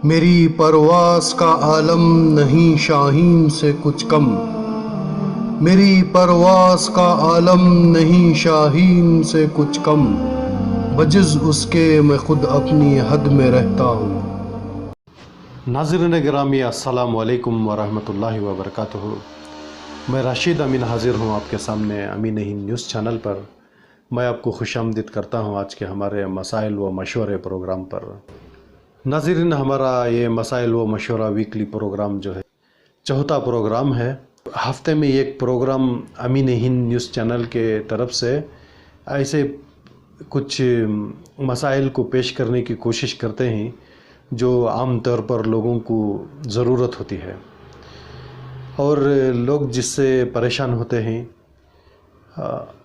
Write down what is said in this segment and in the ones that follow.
میری پرواز کا عالم نہیں شاہین سے کچھ کم، میری پرواز کا عالم نہیں شاہین سے کچھ کم، بجز اس کے میں خود اپنی حد میں رہتا ہوں۔ ناظرین گرامی، السلام علیکم ورحمۃ اللہ وبرکاتہ۔ میں راشد امین حاضر ہوں آپ کے سامنے امین ہند نیوز چینل پر۔ میں آپ کو خوش آمدید کرتا ہوں آج کے ہمارے مسائل و مشورے پروگرام پر۔ ناظرین، ہمارا یہ مسائل و مشورہ ویکلی پروگرام جو ہے چوتھا پروگرام ہے۔ ہفتے میں ایک پروگرام امین ہند نیوز چینل کے طرف سے ایسے کچھ مسائل کو پیش کرنے کی کوشش کرتے ہیں جو عام طور پر لوگوں کو ضرورت ہوتی ہے اور لوگ جس سے پریشان ہوتے ہیں،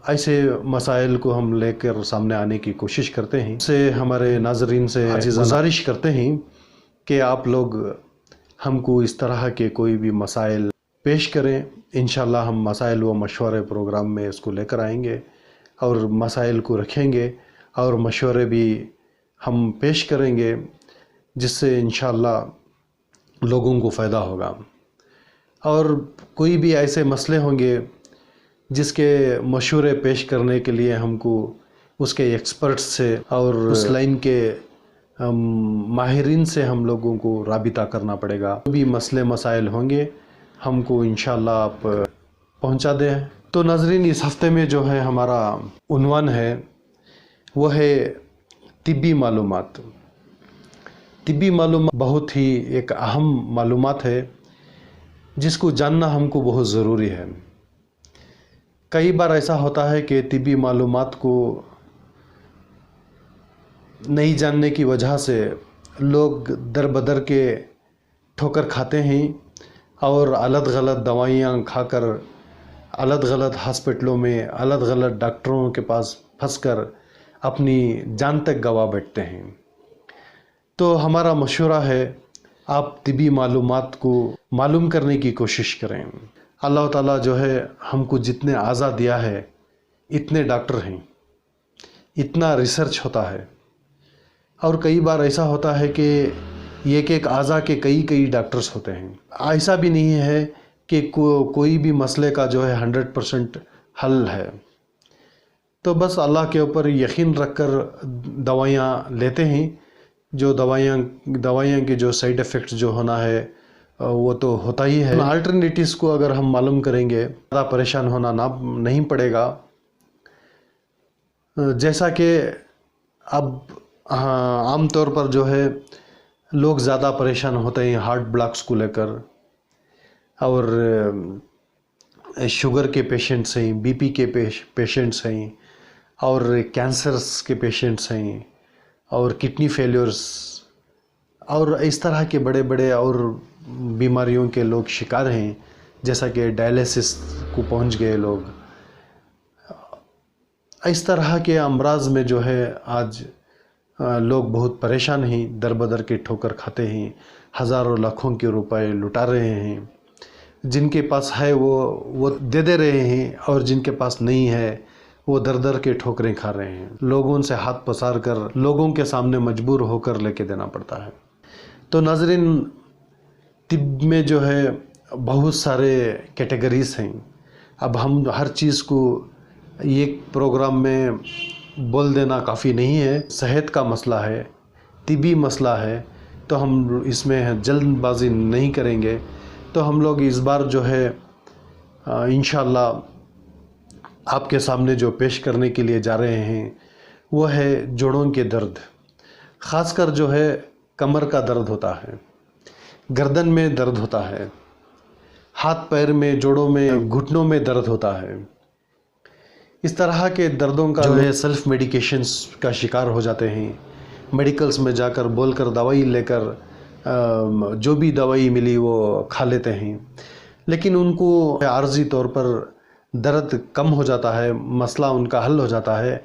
ایسے مسائل کو ہم لے کر سامنے آنے کی کوشش کرتے ہیں۔ سے ہمارے ناظرین سے گزارش کرتے ہیں کہ آپ لوگ ہم کو اس طرح کے کوئی بھی مسائل پیش کریں۔ انشاءاللہ ہم مسائل و مشورے پروگرام میں اس کو لے کر آئیں گے اور مسائل کو رکھیں گے اور مشورے بھی ہم پیش کریں گے، جس سے انشاءاللہ لوگوں کو فائدہ ہوگا۔ اور کوئی بھی ایسے مسئلے ہوں گے جس کے مشورے پیش کرنے کے لیے ہم کو اس کے ایکسپرٹس سے اور اس لائن کے ماہرین سے ہم لوگوں کو رابطہ کرنا پڑے گا۔ جو بھی مسئلے مسائل ہوں گے ہم کو انشاءاللہ آپ پہنچا دیں۔ تو ناظرین، اس ہفتے میں جو ہے ہمارا عنوان ہے وہ ہے طبی معلومات۔ طبی معلومات بہت ہی ایک اہم معلومات ہے جس کو جاننا ہم کو بہت ضروری ہے۔ کئی بار ایسا ہوتا ہے کہ طبی معلومات کو نہیں جاننے کی وجہ سے لوگ در بدر کے ٹھوکر کھاتے ہیں اور غلط غلط دوائیاں کھا کر غلط غلط ہاسپٹلوں میں غلط غلط ڈاکٹروں کے پاس پھنس کر اپنی جان تک گوا بیٹھتے ہیں۔ تو ہمارا مشورہ ہے آپ طبی معلومات کو معلوم کرنے کی کوشش کریں۔ اللہ تعالیٰ جو ہے ہم کو جتنے اعضاء دیا ہے اتنے ڈاکٹر ہیں، اتنا ریسرچ ہوتا ہے، اور کئی بار ایسا ہوتا ہے کہ ایک اعضاء کے کئی ڈاکٹرز ہوتے ہیں۔ ایسا بھی نہیں ہے کہ کوئی بھی مسئلے کا جو ہے 100% حل ہے۔ تو بس اللہ کے اوپر یقین رکھ کر دوائیاں لیتے ہیں۔ جو دوائیاں کے جو سائیڈ ایفیکٹس جو ہونا ہے وہ تو ہوتا ہی ہے۔ آلٹرنیٹیوز کو اگر ہم معلوم کریں گے زیادہ پریشان ہونا نہیں پڑے گا۔ جیسا کہ اب عام طور پر جو ہے لوگ زیادہ پریشان ہوتے ہیں ہارٹ بلاکس کو لے کر، اور شوگر کے پیشنٹس ہیں، بی پی کے پیشنٹس ہیں، اور کینسرز کے پیشنٹس ہیں، اور کڈنی فیلیورز، اور اس طرح کے بڑے بڑے اور بیماریوں کے لوگ شکار ہیں، جیسا کہ ڈائلیسس کو پہنچ گئے لوگ۔ اس طرح کے امراض میں جو ہے آج لوگ بہت پریشان ہیں، در بدر کے ٹھوکر کھاتے ہیں، ہزاروں لاکھوں کے روپے لٹا رہے ہیں۔ جن کے پاس ہے وہ دے رہے ہیں، اور جن کے پاس نہیں ہے وہ در کے ٹھوکریں کھا رہے ہیں۔ لوگوں سے ہاتھ پسار کر لوگوں کے سامنے مجبور ہو کر لے کے دینا پڑتا ہے۔ تو ناظرین، طب میں جو ہے بہت سارے کیٹیگریز ہیں۔ اب ہم ہر چیز کو ایک پروگرام میں بول دینا کافی نہیں ہے۔ صحت کا مسئلہ ہے، طبی مسئلہ ہے، تو ہم اس میں جلد بازی نہیں کریں گے۔ تو ہم لوگ اس بار جو ہے انشاءاللہ آپ کے سامنے جو پیش کرنے کے لیے جا رہے ہیں وہ ہے جوڑوں کے درد۔ خاص کر جو ہے کمر کا درد ہوتا ہے، گردن میں درد ہوتا ہے، ہاتھ پیر میں، جوڑوں میں، گھٹنوں میں درد ہوتا ہے۔ اس طرح کے دردوں کا جو ہے سیلف میڈیکیشنز کا شکار ہو جاتے ہیں۔ میڈیکلز میں جا کر بول کر دوائی لے کر جو بھی دوائی ملی وہ کھا لیتے ہیں، لیکن ان کو عارضی طور پر درد کم ہو جاتا ہے، مسئلہ ان کا حل ہو جاتا ہے،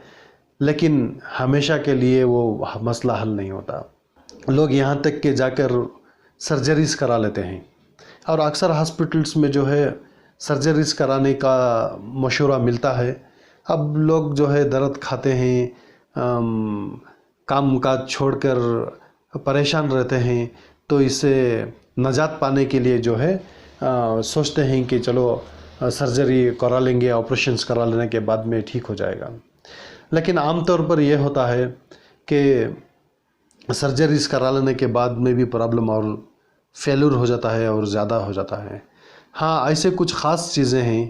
لیکن ہمیشہ کے لیے وہ مسئلہ حل نہیں ہوتا۔ لوگ یہاں تک کہ جا کر سرجریز کرا لیتے ہیں، اور اکثر ہاسپٹلس میں جو ہے سرجریز کرانے کا مشورہ ملتا ہے۔ اب لوگ جو ہے درد کھاتے ہیں، کام کاج چھوڑ کر پریشان رہتے ہیں، تو اسے نجات پانے کے لیے جو ہے سوچتے ہیں کہ چلو سرجری کرا لیں گے، آپریشنس کرا لینے کے بعد میں ٹھیک ہو جائے گا. لیکن عام طور پر یہ ہوتا ہے کہ سرجریز کرا لینے کے بعد میں بھی پرابلم اور فیلور ہو جاتا ہے اور زیادہ ہو جاتا ہے. ہاں، ایسے کچھ خاص چیزیں ہیں،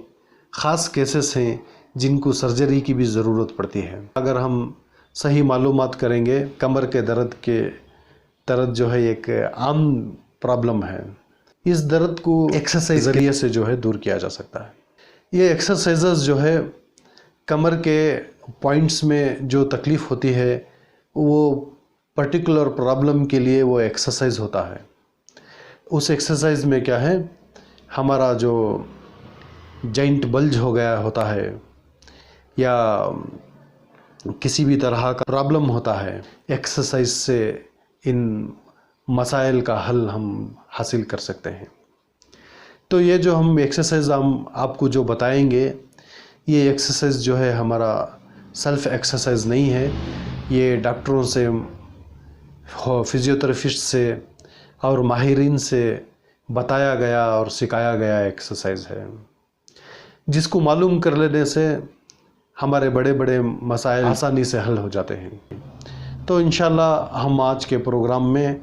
خاص کیسز ہیں جن کو سرجری کی بھی ضرورت پڑتی ہے. اگر ہم صحیح معلومات کریں گے، کمر کے درد جو ہے ایک عام پرابلم ہے. اس درد کو ایکسرسائز کے ذریعے سے جو ہے دور کیا جا سکتا ہے. یہ ایکسرسائزز جو ہے کمر کے پوائنٹس میں جو تکلیف ہوتی ہے وہ پرٹیکولر پرابلم کے لیے وہ ایکسرسائز ہوتا ہے. اس ایکسرسائز میں کیا ہے، ہمارا جو جوائنٹ بلج ہو گیا ہوتا ہے یا کسی بھی طرح کا پرابلم ہوتا ہے، ایکسرسائز سے ان مسائل کا حل ہم حاصل کر سکتے ہیں. تو یہ جو ہم ایکسرسائز ہم آپ کو جو بتائیں گے، یہ ایکسرسائز جو ہے ہمارا سیلف ایکسرسائز نہیں ہے. یہ ڈاکٹروں سے، فزیوتھراپسٹ سے اور ماہرین سے بتایا گیا اور سکھایا گیا ایکسرسائز ہے، جس کو معلوم کر لینے سے ہمارے بڑے بڑے مسائل آسانی سے حل ہو جاتے ہیں. تو انشاءاللہ ہم آج کے پروگرام میں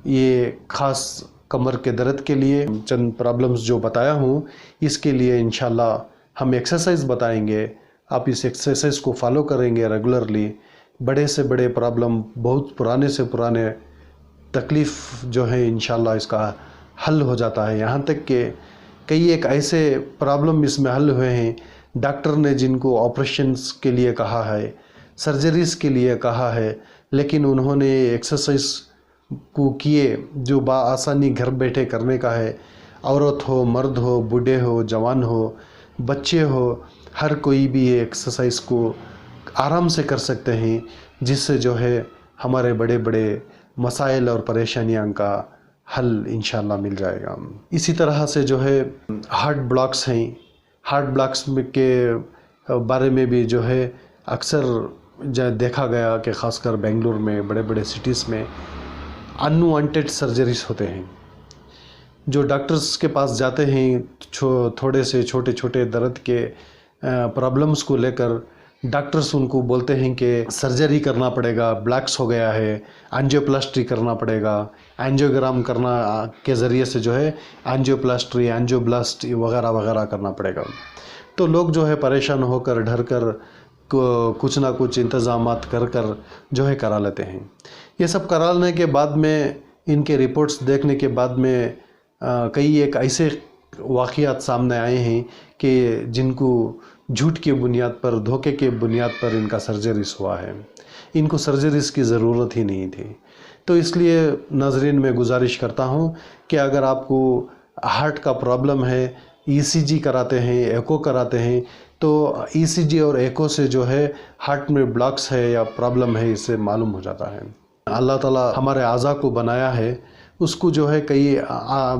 یہ خاص کمر کے درد کے لیے چند پرابلمز جو بتایا ہوں، اس کے لیے انشاءاللہ ہم ایکسرسائز بتائیں گے. آپ اس ایکسرسائز کو فالو کریں گے ریگولرلی، بڑے سے بڑے پرابلم، بہت پرانے سے پرانے تکلیف جو ہے انشاءاللہ اس کا حل ہو جاتا ہے. یہاں تک کہ کئی ایک ایسے پرابلم اس میں حل ہوئے ہیں، ڈاکٹر نے جن کو آپریشنز کے لیے کہا ہے، سرجریز کے لیے کہا ہے، لیکن انہوں نے ایکسرسائز کو کیے جو بآسانی گھر بیٹھے کرنے کا ہے. عورت ہو، مرد ہو، بوڑھے ہو، جوان ہو، بچے ہو، ہر کوئی بھی یہ ایکسرسائز کو آرام سے کر سکتے ہیں، جس سے جو ہے ہمارے بڑے بڑے مسائل اور پریشانیاں کا حل انشاءاللہ مل جائے گا. اسی طرح سے جو ہے ہارٹ بلاکس ہیں، ہارٹ بلاکس کے بارے میں بھی جو ہے اکثر دیکھا گیا کہ خاص کر بنگلور میں، بڑے بڑے سٹیز میں انوانٹیڈ سرجریز ہوتے ہیں. جو ڈاکٹرز کے پاس جاتے ہیں تھوڑے سے چھوٹے چھوٹے درد کے پرابلمز کو لے کر، ڈاکٹرز ان کو بولتے ہیں کہ سرجری کرنا پڑے گا، بلیکس ہو گیا ہے، اینجیوپلاسٹی کرنا پڑے گا، اینجیوگرام کرنا کے ذریعے سے جو ہے اینجیوپلاسٹی، اینجیوبلاسٹی وغیرہ وغیرہ کرنا پڑے گا. تو لوگ جو ہے پریشان ہو کر، ڈر کر، کچھ نہ کچھ انتظامات کر جو ہے کرا لیتے ہیں. یہ سب کرا لینے کے بعد میں، ان کے رپورٹس دیکھنے کے بعد میں کئی ایک ایسے واقعات سامنے آئے ہیں کہ جن کو جھوٹ کی بنیاد پر، دھوکے کے بنیاد پر ان کا سرجریز ہوا ہے. ان کو سرجریز کی ضرورت ہی نہیں تھی. تو اس لیے ناظرین میں گزارش کرتا ہوں کہ اگر آپ کو ہارٹ کا پرابلم ہے، ای سی جی کراتے ہیں، ایکو کراتے ہیں، تو ای سی جی اور ایکو سے جو ہے ہارٹ میں بلاکس ہے یا پرابلم ہے، اس سے معلوم ہو جاتا ہے. اللہ تعالیٰ ہمارے اعضاء کو بنایا ہے، اس کو جو ہے کئی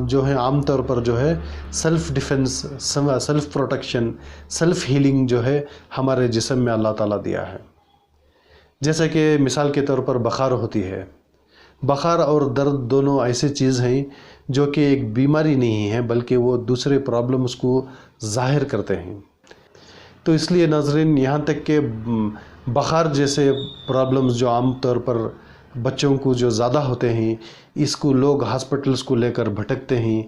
جو ہے عام طور پر جو ہے self defence, self protection, self healing جو ہے ہمارے جسم میں اللہ تعالیٰ دیا ہے. جیسے کہ مثال کے طور پر بخار ہوتی ہے. بخار اور درد دونوں ایسے چیز ہیں جو کہ ایک بیماری نہیں ہے، بلکہ وہ دوسرے پرابلمز کو ظاہر کرتے ہیں. تو اس لیے ناظرین، یہاں تک کہ بخار جیسے پرابلمز جو عام طور پر بچوں کو جو زیادہ ہوتے ہیں، اس کو لوگ ہاسپٹلز کو لے کر بھٹکتے ہیں.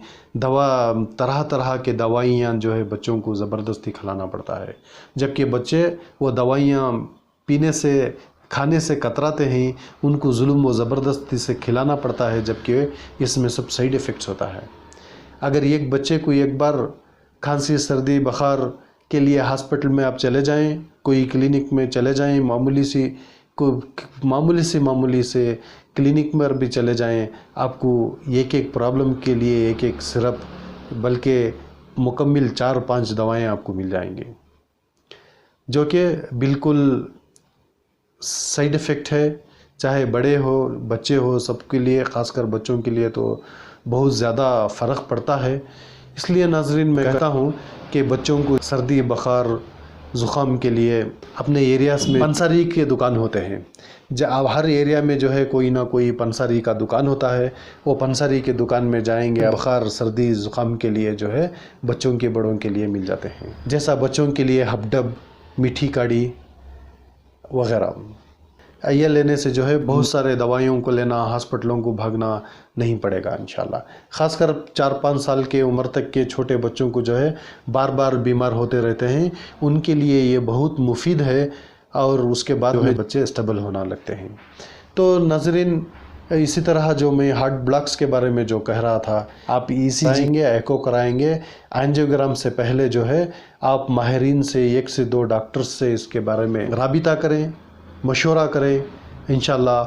طرح طرح کے دوائیاں جو ہے بچوں کو زبردستی کھلانا پڑتا ہے، جبکہ بچے وہ دوائیاں پینے سے، کھانے سے کتراتے ہیں. ان کو ظلم و زبردستی سے کھلانا پڑتا ہے، جبکہ اس میں سب سائیڈ ایفیکٹس ہوتا ہے. اگر ایک بچے کو ایک بار کھانسی، سردی، بخار کے لیے ہاسپٹل میں آپ چلے جائیں، کوئی کلینک میں چلے جائیں، معمولی سے کلینک میں بھی چلے جائیں، آپ کو ایک ایک پرابلم کے لیے ایک ایک سرپ، بلکہ مکمل 4-5 دوائیں آپ کو مل جائیں گی، جو کہ بالکل سائیڈ ایفیکٹ ہے. چاہے بڑے ہو، بچے ہو، سب کے لیے، خاص کر بچوں کے لیے تو بہت زیادہ فرق پڑتا ہے. اس لیے ناظرین میں کہتا ہوں کہ بچوں کو سردی، بخار زکام کے لیے اپنے ایریاز میں پنساری کے دکان ہوتے ہیں. اب ہر ایریا میں جو ہے کوئی نہ کوئی پنساری کا دکان ہوتا ہے. وہ پنساری کے دکان میں جائیں گے، بخار سردی زکام کے لیے جو ہے بچوں کے بڑوں کے لیے مل جاتے ہیں. جیسا بچوں کے لیے ہبڈب، میٹھی کاڑی وغیرہ. یہ لینے سے جو ہے بہت سارے دوائیوں کو لینا، ہاسپٹلوں کو بھاگنا نہیں پڑے گا انشاءاللہ. خاص کر 4-5 سال کے عمر تک کے چھوٹے بچوں کو جو ہے بار بار بیمار ہوتے رہتے ہیں، ان کے لیے یہ بہت مفید ہے، اور اس کے بعد جو ہے بچے اسٹیبل ہونا لگتے ہیں. تو ناظرین، اسی طرح جو میں ہارٹ بلاکس کے بارے میں جو کہہ رہا تھا، آپ ای سی جی گے، ایکو کرائیں گے. اینجیوگرام سے پہلے جو ہے آپ ماہرین سے 1 سے 2 ڈاکٹر سے اس کے بارے میں رابطہ کریں، مشورہ کریں. انشاءاللہ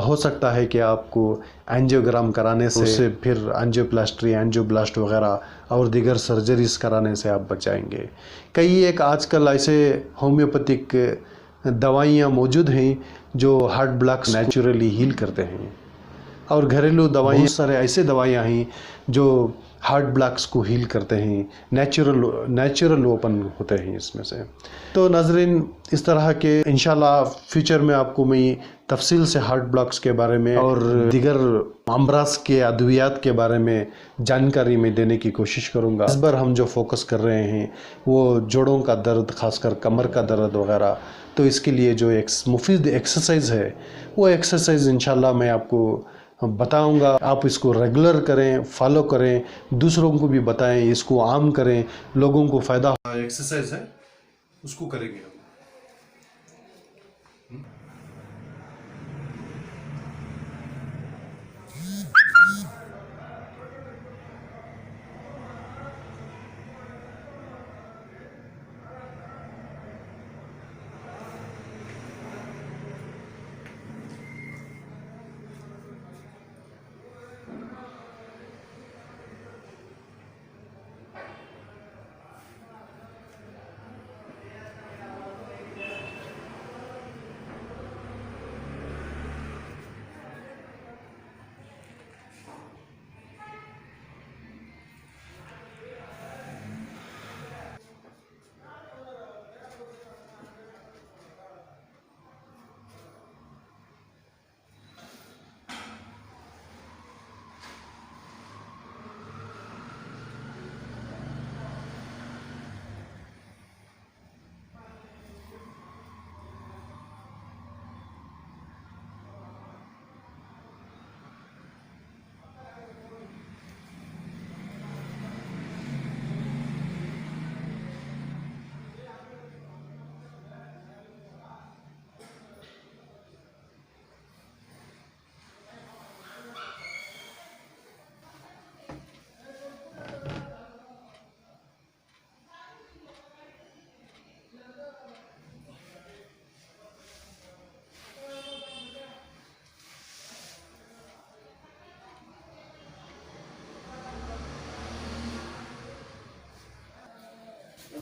ہو سکتا ہے کہ آپ کو اینجیوگرام کرانے سے پھر اینجیوپلاسٹی، اینجیوبلاسٹ وغیرہ اور دیگر سرجریز کرانے سے آپ بچ جائیں گے. ایک آج کل ایسے ہومیوپیتھک دوائیاں موجود ہیں جو ہارٹ بلاکس نیچرلی ہیل کرتے ہیں، اور گھریلو دوائیاں بہت سارے ایسے دوائیاں ہیں جو ہارٹ بلاکس کو ہیل کرتے ہیں، نیچرل اوپن ہوتے ہیں اس میں سے. تو ناظرین، اس طرح کے انشاءاللہ فیوچر میں آپ کو میں تفصیل سے ہارٹ بلاکس کے بارے میں اور دیگر امراض کے ادویات کے بارے میں جانکاری میں دینے کی کوشش کروں گا. اس بار ہم جو فوکس کر رہے ہیں وہ جوڑوں کا درد، خاص کر کمر کا درد وغیرہ. تو اس کے لیے جو ایک مفید ایکسرسائز ہے، وہ ایکسرسائز انشاءاللہ میں آپ کو بتاؤں گا. آپ اس کو ریگولر کریں، فالو کریں، دوسروں کو بھی بتائیں، اس کو عام کریں، لوگوں کو فائدہ ایکسرسائز ہے اس کو کریں گے ہم.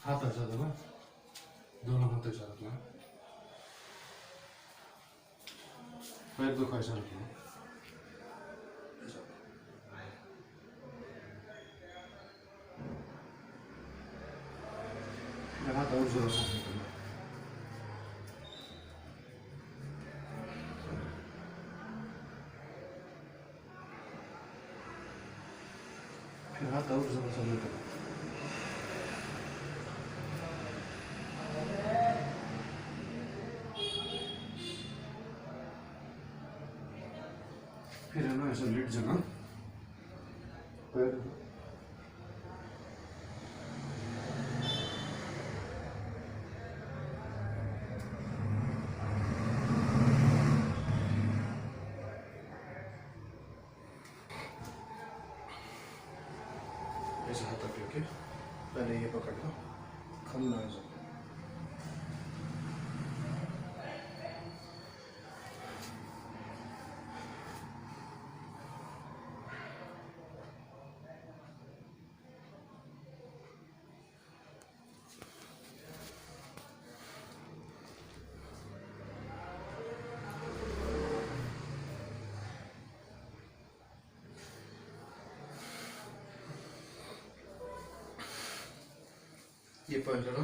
ہاتھ ایسا دینا، دونوں ہاتھ ایسا رکھنا، پیر کو ایسا رکھنا. ہاتھ اور زور سے کرنا. پھر ہاتھ اور زور سے کرنا. پھر ہے نا ایسا لیٹ جانا. ایسا ہاتھ رکھ کے پہلے یہ پکڑ لو، کھلنا ایسا. یہ پہلے نا